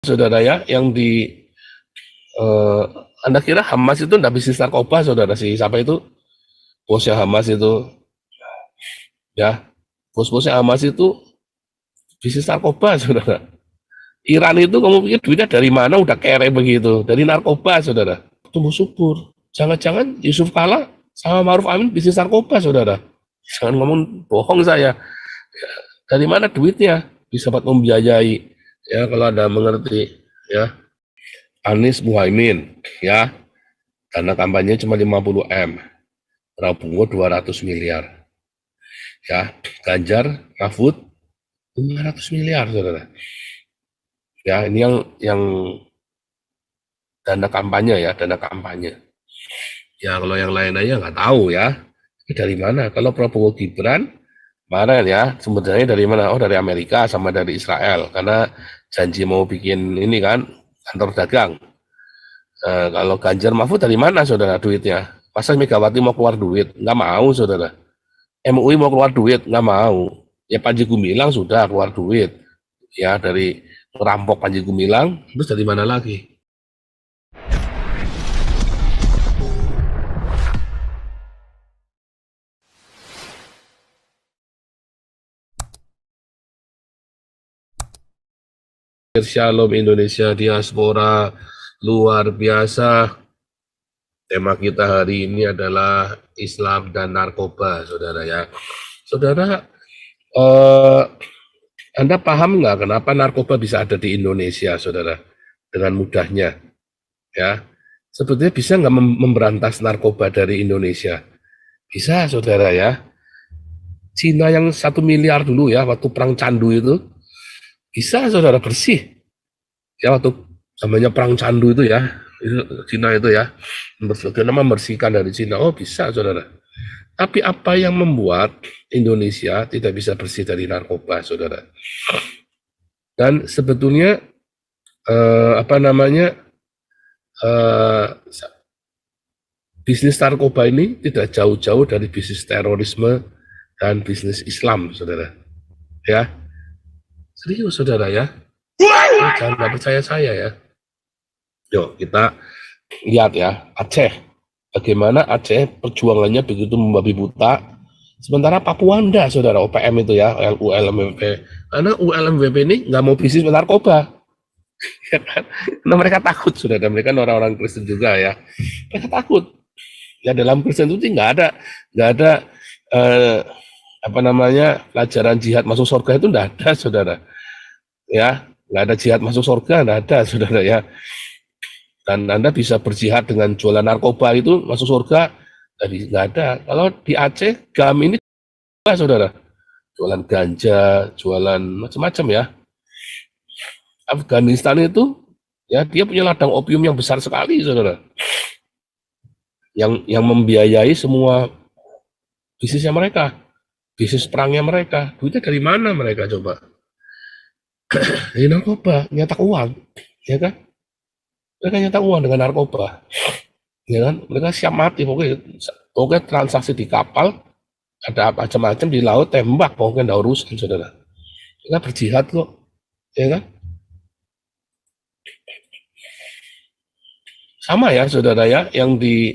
Saudara ya, yang di eh, Anda kira Hamas itu enggak bisnis narkoba, saudara? Siapa itu bosnya Hamas itu, ya, bos-bosnya Hamas itu bisnis narkoba, saudara. Iran itu kamu pikir duitnya dari mana udah kere begitu? Dari narkoba, saudara. Tumbuh subur. Jangan-jangan Yusuf Kala sama Maruf Amin bisnis narkoba, saudara. Jangan ngomong bohong saya. Dari mana duitnya? Bisa buat membiayai, ya kalau Anda mengerti, ya. Anies Muhaimin, ya, dana kampanye cuma 50 M, Prabowo 200 miliar, ya, Ganjar, Mahfud 500 miliar, saudara. Ya, ini yang dana kampanye ya, dana kampanye. Ya, kalau yang lain-lainnya nggak tahu ya. Ini dari mana? Kalau Prabowo Gibran, mana ya, sebenarnya dari mana? Oh, dari Amerika sama dari Israel. Karena janji mau bikin ini kan, kantor dagang. Kalau Ganjar Mahfud dari mana, saudara, duitnya? Masa Megawati mau keluar duit? Nggak mau, saudara. MUI mau keluar duit? Nggak mau. Ya Panji Gumilang sudah keluar duit. Ya, dari merampok Panji Gumilang, terus dari mana lagi? Shalom Indonesia diaspora luar biasa. Tema kita hari ini adalah Islam dan narkoba, saudara ya. Saudara, Anda paham nggak kenapa narkoba bisa ada di Indonesia, saudara? Dengan mudahnya, ya. Sebetulnya bisa nggak memberantas narkoba dari Indonesia? Bisa, saudara ya. Cina yang 1 miliar dulu ya, waktu perang candu itu, bisa, saudara, bersih. Ya, waktu namanya perang candu itu ya, Cina itu ya, membersihkan dari Cina. Oh, bisa, saudara. Tapi apa yang membuat Indonesia tidak bisa bersih dari narkoba, saudara? Dan sebetulnya apa namanya, eh, bisnis narkoba ini tidak jauh-jauh dari bisnis terorisme dan bisnis Islam, saudara. Ya, serius, saudara ya. Jangan nggak percaya saya ya. Yuk kita lihat ya, Aceh. Bagaimana Aceh perjuangannya begitu membabi buta. Sementara Papua enggak, saudara, OPM itu ya, ULMWP. Karena ULMWP ini nggak mau bisnis narkoba. Ya kan? Karena mereka takut, saudara. Mereka orang-orang Kristen juga ya. Mereka takut. Ya dalam Kristen itu nggak ada eh, apa namanya, pelajaran jihad masuk surga itu nggak ada, saudara. Ya, nggak ada jihad masuk surga, nggak ada, saudara ya. Dan Anda bisa berjihad dengan jualan narkoba itu masuk surga, tadi nggak ada. Kalau di Aceh, GAM ini, saudara, jualan ganja, jualan macam-macam ya. Afghanistan itu, ya dia punya ladang opium yang besar sekali, saudara. Yang membiayai semua bisnisnya mereka, bisnis perangnya mereka. Duitnya dari mana mereka coba? Dari narkoba, nyetak uang, ya kan? Mereka nyetak uang dengan narkoba, ya kan? Mereka siap mati, pokoknya transaksi di kapal, ada macam-macam di laut, tembak, pokoknya nggak urusan, saudara. Mereka berjihad kok, ya kan? Sama ya, saudara ya, yang di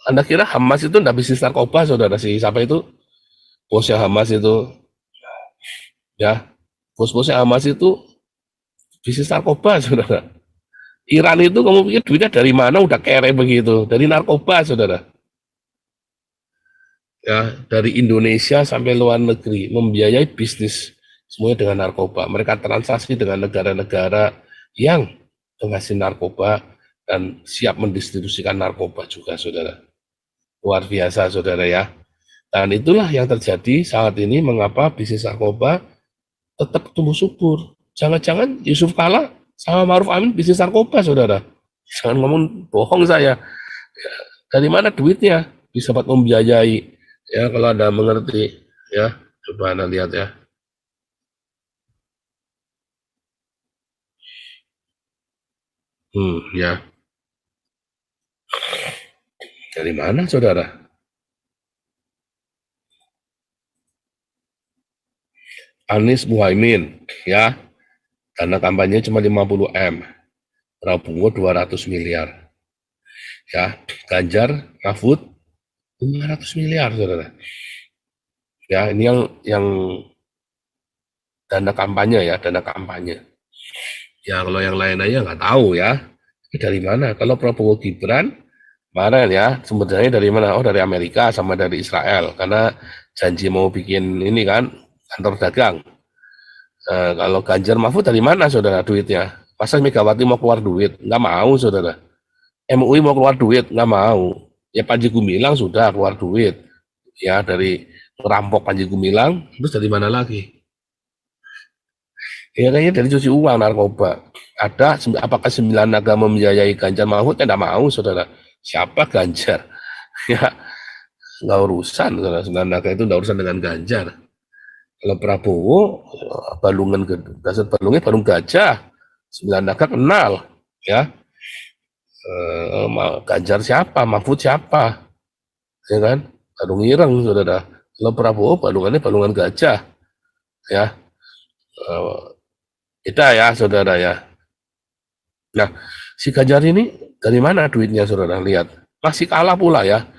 Anda kira Hamas itu nggak bisnis narkoba, saudara? Siapa itu bosnya Hamas itu, ya, bos-bosnya Hamas itu bisnis narkoba, saudara. Iran itu kamu pikir duitnya dari mana udah kere begitu? Dari narkoba, saudara. Ya, dari Indonesia sampai luar negeri membiayai bisnis semuanya dengan narkoba. Mereka transaksi dengan negara-negara yang penghasil narkoba dan siap mendistribusikan narkoba juga, saudara. Luar biasa, saudara ya. Dan itulah yang terjadi saat ini, mengapa bisnis narkoba tetap tumbuh subur. Jangan-jangan Yusuf Kala sama Maruf Amin bisnis narkoba, saudara. Jangan ngomong bohong saya. Dari mana duitnya? Bisa buat membiayai. Ya, kalau Anda mengerti, ya, coba Anda lihat ya. Ya. Dari mana, saudara? Anies Muhaimin, ya, Dana kampanye cuma 50 M, Prabowo 200 miliar. Ya, Ganjar, Mahfud 500 miliar, saudara. Ya, ini yang dana kampanye ya, dana kampanye. Ya, kalau yang lain aja nggak tahu ya. Ini dari mana? Kalau Prabowo Gibran, kemarin ya, sumbernya dari mana? Oh, dari Amerika sama dari Israel. Karena janji mau bikin ini kan, kantor dagang. Kalau Ganjar Mahfud dari mana, saudara, duitnya? Masa Megawati mau keluar duit? Nggak mau, saudara. MUI mau keluar duit? Nggak mau. Ya Panji Gumilang sudah keluar duit. Ya, dari merampok Panji Gumilang, terus dari mana lagi? Ya kayaknya dari cuci uang narkoba. Ada, apakah 9 agama membiayai Ganjar Mahfud? Ya nggak mau, saudara. Siapa Ganjar? Ya, nggak urusan, saudara. 9 agama itu nggak urusan dengan Ganjar. Kalau Prabowo, balungan dasar balungnya balung gajah. 9 naga kenal, ya. Ganjar siapa? Mahfud siapa? Ya kan? Balung ireng, saudara. Kalau Prabowo balungannya balungan gajah, ya. Kita ya, saudara ya. Nah, si Ganjar ini dari mana duitnya, saudara? Lihat, masih kalah pula ya.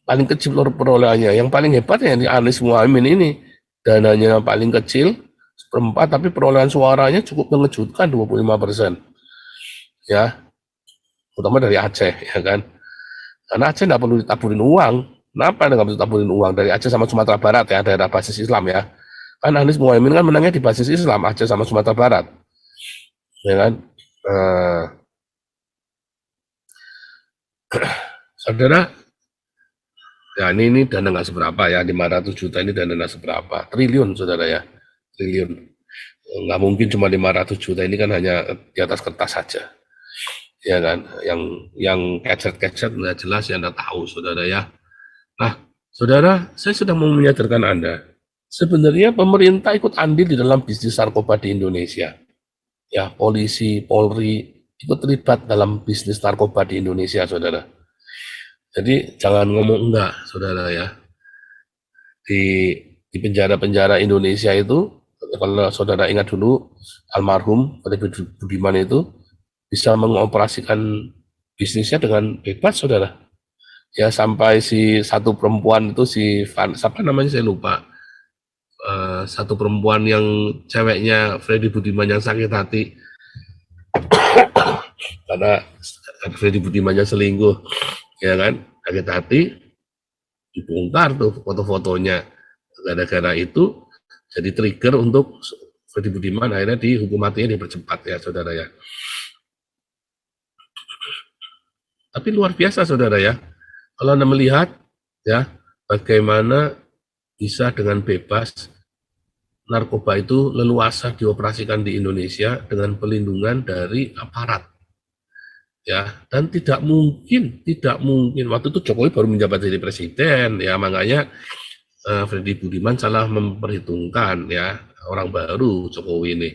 Paling kecil perolehannya. Yang paling hebat ya di Anies Muhaimin ini. Dananya paling kecil, seperempat, tapi perolehan suaranya cukup mengejutkan 25%. Ya, terutama dari Aceh, ya kan. Karena Aceh nggak perlu ditaburin uang. Kenapa nggak perlu ditaburin uang? Dari Aceh sama Sumatera Barat ya, daerah basis Islam ya. Kan Anies Muhaimin kan menangnya di basis Islam, Aceh sama Sumatera Barat. Ya kan. Saudara, ya ini dana nggak seberapa ya, 500 juta ini dana nggak seberapa, triliun, saudara ya, triliun. Nggak mungkin cuma 500 juta, ini kan hanya di atas kertas saja, ya kan, yang kecet-kecet nggak jelas ya, nggak tahu, saudara ya. Nah, saudara, saya sedang mau menyadarkan Anda, sebenarnya pemerintah ikut andil di dalam bisnis narkoba di Indonesia. Ya, polisi, Polri ikut terlibat dalam bisnis narkoba di Indonesia, saudara. Jadi jangan ngomong enggak, saudara ya. Di penjara-penjara Indonesia itu, kalau saudara ingat dulu, almarhum Freddy Budiman itu bisa mengoperasikan bisnisnya dengan bebas, saudara. Ya, sampai si satu perempuan itu, si siapa namanya saya lupa, satu perempuan yang ceweknya Freddy Budiman yang sakit hati karena Freddy Budimannya selingkuh, ya kan, sakit hati, dibongkar tuh foto-fotonya. Gara-gara itu jadi trigger untuk Freddy Budiman akhirnya dihukum matinya dipercepat ya, saudara ya. Tapi luar biasa, saudara ya, kalau Anda melihat ya bagaimana bisa dengan bebas narkoba itu leluasa dioperasikan di Indonesia dengan pelindungan dari aparat. Ya, dan tidak mungkin waktu itu Jokowi baru menjabat jadi presiden ya, makanya Freddy Budiman salah memperhitungkan ya, orang baru Jokowi ini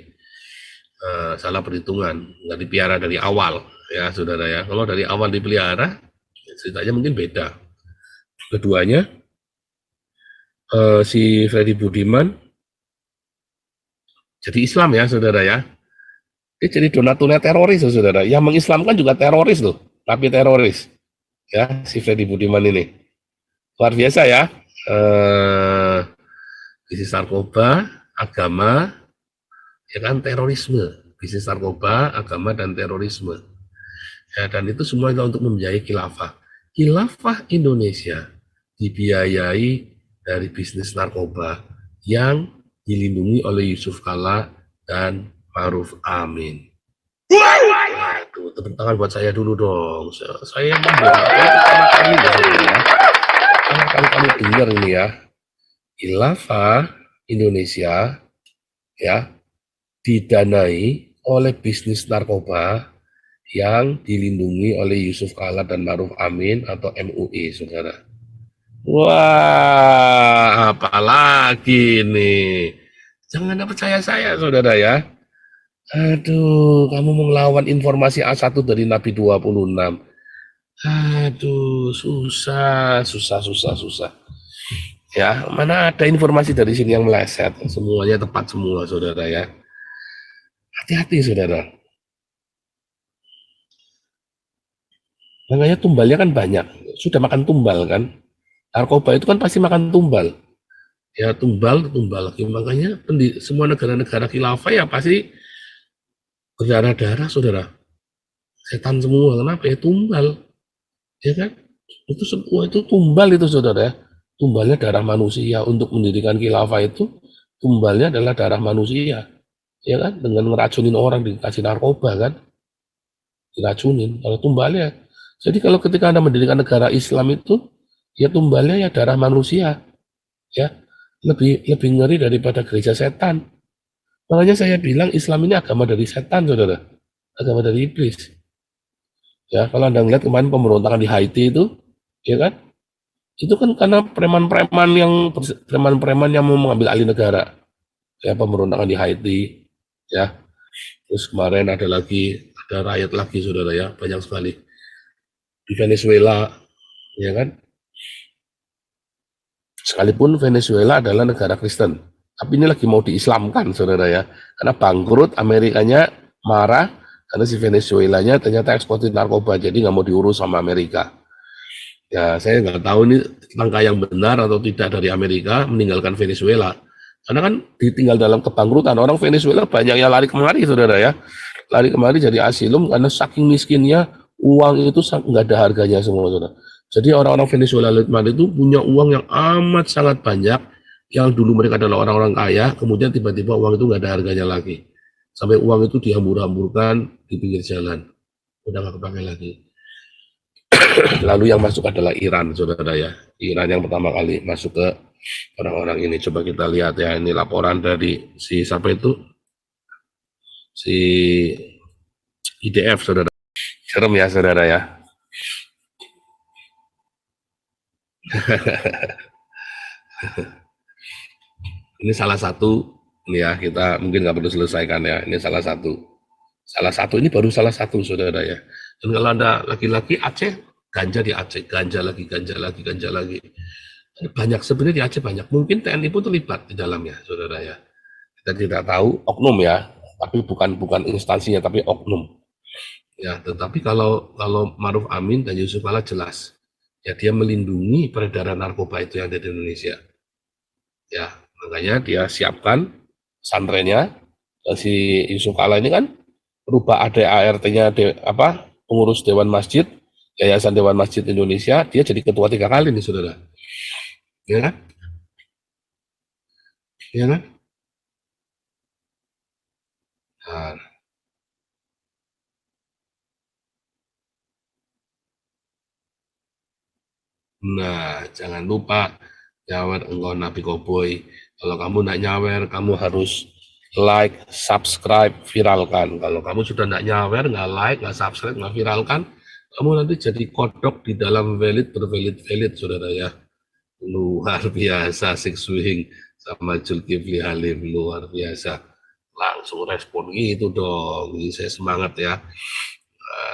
salah perhitungan, nggak dipelihara dari awal ya, saudara ya. Kalau dari awal dipelihara ceritanya mungkin beda. Keduanya si Freddy Budiman jadi Islam ya, saudara ya. Dia jadi donaturnya teroris, saudara. Yang mengislamkan juga teroris loh, tapi teroris. Ya, si Freddy Budiman ini. Luar biasa ya. Bisnis narkoba, agama, ya kan, terorisme. Bisnis narkoba, agama, dan terorisme. Ya, dan itu semua untuk membiayai khilafah. Khilafah Indonesia dibiayai dari bisnis narkoba yang dilindungi oleh Yusuf Kala dan Ma'ruf Amin. Waduh, tepuk tangan buat saya dulu dong. Saya pertama kali ya, pertama kali kami dengar ini ya, khilafah Indonesia ya didanai oleh bisnis narkoba yang dilindungi oleh Yusuf Kala dan Ma'ruf Amin atau MUI, saudara. Wah, apalagi nih. Jangan percaya saya, saudara ya. Aduh, kamu mau ngelawan informasi A1 dari Nabi 26. Aduh, susah. Ya, mana ada informasi dari sini yang meleset. Semuanya tepat semua, saudara ya. Hati-hati saudara. Makanya tumbalnya kan banyak. Sudah makan tumbal kan? Narkoba itu kan pasti makan tumbal. Ya tumbal, tumbal lagi. Makanya semua negara-negara khilafah ya pasti berdarah-darah saudara. Setan semua. Kenapa ya? Tumbal. Ya kan? Itu semua itu tumbal itu saudara ya. Tumbalnya darah manusia. Untuk mendirikan khilafah itu tumbalnya adalah darah manusia. Ya kan? Dengan ngeracunin orang, dikasih narkoba kan? Diracunin. Kalau tumbalnya. Jadi kalau ketika Anda mendirikan negara Islam itu, ya tumbalnya ya darah manusia. Ya, lebih lebih ngeri daripada gereja setan. Makanya saya bilang Islam ini agama dari setan, saudara. Agama dari iblis. Ya, kalau Anda lihat kemarin pemberontakan di Haiti itu, ya kan? Itu kan karena preman-preman yang mau mengambil alih negara. Ya, pemberontakan di Haiti. Ya, terus kemarin ada rakyat lagi, saudara ya, banyak sekali di Venezuela, ya kan? Sekalipun Venezuela adalah negara Kristen, tapi ini lagi mau diislamkan, saudara ya. Karena bangkrut, Amerikanya marah, karena si Venezuelanya ternyata eksportir narkoba, jadi nggak mau diurus sama Amerika. Ya, saya nggak tahu ini langkah yang benar atau tidak dari Amerika meninggalkan Venezuela. Karena kan ditinggal dalam kebangkrutan, orang Venezuela banyak yang lari kemari, saudara ya. Lari kemari jadi asilum karena saking miskinnya, uang itu nggak ada harganya semua, saudara. Jadi orang-orang Venezuela itu punya uang yang amat sangat banyak, yang dulu mereka adalah orang-orang kaya, kemudian tiba-tiba uang itu nggak ada harganya lagi. Sampai uang itu dihambur-hamburkan di pinggir jalan. Udah nggak kepakai lagi. Lalu yang masuk adalah Iran, saudara ya. Iran yang pertama kali masuk ke orang-orang ini. Coba kita lihat ya, ini laporan dari si siapa itu? Si IDF, saudara. Serem ya, saudara ya. Ini salah satu, ini ya, kita mungkin nggak perlu selesaikan ya. Ini salah satu, ini baru salah satu, saudara ya. Dan kalau Anda laki-laki Aceh, ganja di Aceh, ganja lagi, ganja lagi, ganja lagi. Banyak, sebenarnya di Aceh banyak. Mungkin TNI pun terlibat di dalamnya, saudara ya. Kita tidak tahu, oknum ya, tapi bukan instansinya, tapi oknum. Ya, tetapi kalau Maruf Amin dan Yusuf Kala jelas, ya dia melindungi peredaran narkoba itu yang ada di Indonesia. Ya, makanya dia siapkan santrennya. Si Yusuf Kala ini kan rubah ADART-nya pengurus Dewan Masjid, Yayasan Dewan Masjid Indonesia, dia jadi ketua 3 kali nih, saudara. Ya kan? Ya kan? Nah, jangan lupa nyawer engkau Nabi Koboy. Kalau kamu nak nyawer, kamu harus like, subscribe, viralkan. Kalau kamu sudah nak nyawer, nggak like, nggak subscribe, nggak viralkan, kamu nanti jadi kodok di dalam bervalid, saudara ya. Luar biasa, Six Swing sama Zulkifli Halim, luar biasa. Langsung respon gitu dong. Jadi saya semangat ya.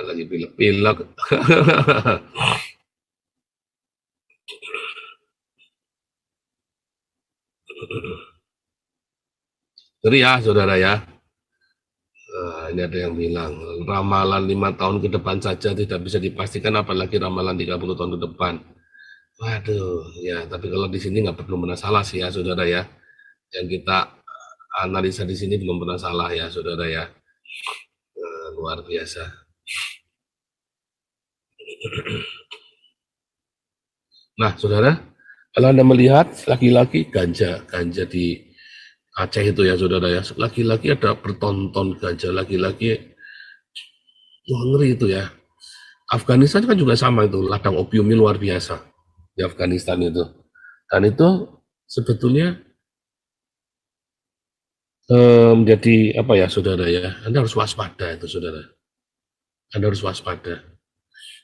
Lagi pilek-pilek. Jadi ya, saudara ya. Ini ada yang bilang, ramalan 5 tahun ke depan saja tidak bisa dipastikan, apalagi ramalan 30 tahun ke depan. Waduh, ya, tapi kalau di sini nggak perlu pernah salah sih ya, saudara ya. Yang kita analisa di sini belum pernah salah ya, saudara ya. Luar biasa. Nah, saudara, kalau Anda melihat laki-laki ganja di Aceh itu ya, saudara ya, laki-laki ada bertonton ganja, laki-laki, wah ngeri itu ya. Afghanistan kan juga sama itu, ladang opiumnya luar biasa di Afghanistan itu. Dan itu sebetulnya menjadi apa ya, saudara ya, Anda harus waspada itu, saudara. Anda harus waspada.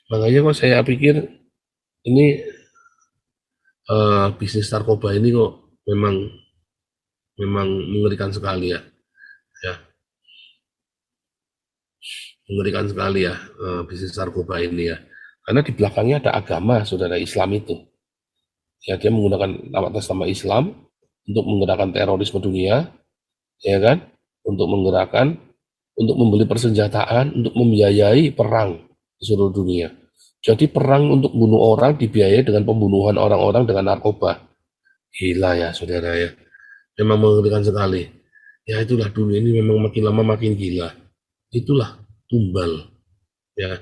Makanya kok saya pikir ini bisnis narkoba ini kok memang mengerikan sekali ya. Ya, mengerikan sekali ya bisnis narkoba ini ya. Karena di belakangnya ada agama, saudara, Islam itu. Ya, dia menggunakan atas nama Islam untuk menggerakkan terorisme dunia, ya kan? Untuk menggerakkan untuk membeli persenjataan, untuk membiayai perang di seluruh dunia. Jadi perang untuk bunuh orang dibiayai dengan pembunuhan orang-orang dengan narkoba. Gila ya saudara ya, memang mengerikan sekali. Ya itulah dunia ini memang makin lama makin gila. Itulah tumbal ya,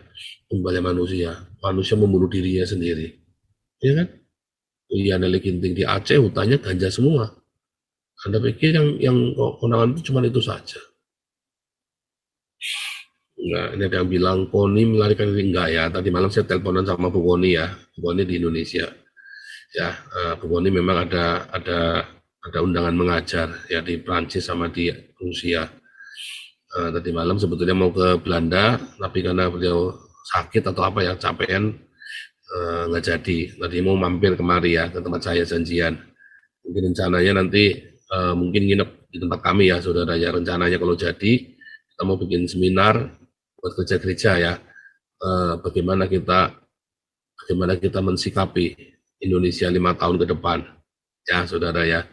tumbalnya manusia. Manusia membunuh dirinya sendiri. Ya kan? Iya, Nelly Ginting di Aceh hutannya ganja semua. Anda pikir yang kondangan itu cuma itu saja? Enggak, ini ada yang bilang Koni melarikan diri, enggak ya. Tadi malam saya teleponan sama Bu Koni ya, Bu Koni di Indonesia. Ya, Bu Koni memang ada undangan mengajar ya di Prancis sama di Rusia. Tadi malam sebetulnya mau ke Belanda, tapi karena beliau sakit atau apa ya, capean, nggak jadi. Tadi mau mampir kemari ya, ke tempat saya janjian. Mungkin rencananya nanti mungkin nginep di tempat kami ya, saudara ya. Rencananya kalau jadi, kita mau bikin seminar buat gereja-gereja ya, bagaimana kita mensikapi Indonesia 5 tahun ke depan ya, saudara ya.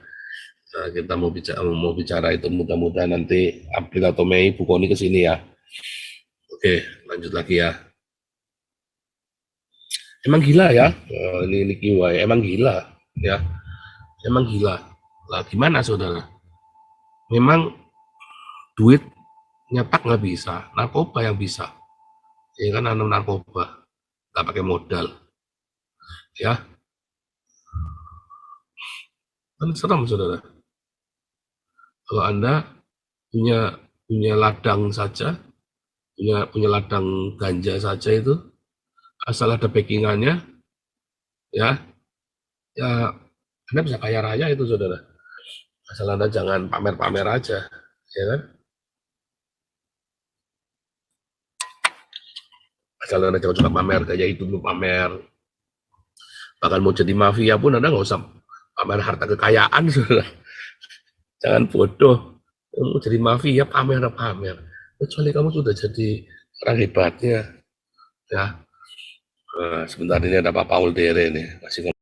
Kita mau bicara itu, mudah-mudahan nanti April atau Mei Bu Koni ke sini ya. Oke, lanjut lagi ya. Emang gila ya, ini Kiwai, emang gila ya, emang gila. Lah gimana saudara? Memang duit nyetak nggak bisa, narkoba yang bisa. Ya kan, narkoba nggak pakai modal, ya kan serem saudara. Kalau Anda punya punya ladang saja, punya ladang ganja saja itu, asal ada backingannya, ya Anda bisa kaya raya itu saudara. Asal Anda jangan pamer-pamer aja, ya kan? Asal Anda jangan cuma pamer, gaya hidup pamer. Bahkan mau jadi mafia pun Anda nggak usah pamer harta kekayaan, saudara. Jangan bodoh. Mau jadi mafia pamer. Kecuali kamu sudah jadi orang hebatnya. Ya. Sebentar ini ada Pak Paul Dere nih. Masih